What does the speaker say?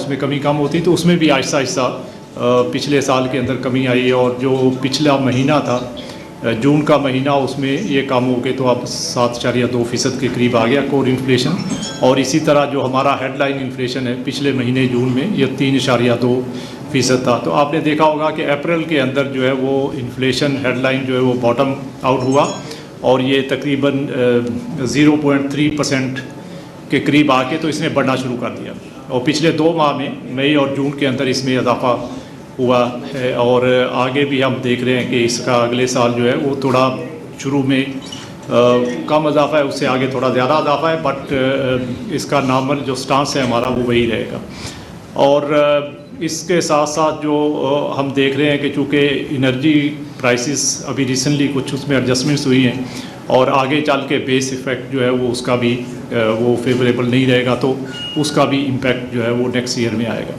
उसमें कमी कम होती, तो उसमें भी आहिस्ता आहिस्ता पिछले साल के अंदर कमी आई। और जो पिछला महीना था जून का महीना, उसमें ये कम हो के तो अब 7.2% के करीब आ गया कोर इन्फ्लेशन। और इसी तरह जो हमारा हेडलाइन इन्फ्लेशन है पिछले महीने जून में ये 3.2% था। तो आपने देखा होगा कि अप्रैल के अंदर जो है वो इन्फ्लेशन हेडलाइन जो है वो बॉटम आउट हुआ और ये तकरीबन 0.3% के करीब आके तो इसने बढ़ना शुरू कर दिया। और पिछले 2 माह में मई और जून के अंदर इसमें इजाफा हुआ है और आगे भी हम देख रहे हैं कि इसका अगले साल जो है वो थोड़ा शुरू में कम इजाफा है, उससे आगे थोड़ा ज़्यादा इजाफा है, बट इसका नॉर्मल जो स्टांस है हमारा वो वही रहेगा। और इसके साथ साथ जो हम देख रहे हैं कि चूँकि एनर्जी प्राइसेस अभी रिसेंटली कुछ उसमें एडजस्टमेंट्स हुई हैं और आगे चल के बेस इफ़ेक्ट जो है वो उसका भी वो फेवरेबल नहीं रहेगा, तो उसका भी इम्पैक्ट जो है वो नेक्स्ट ईयर में आएगा।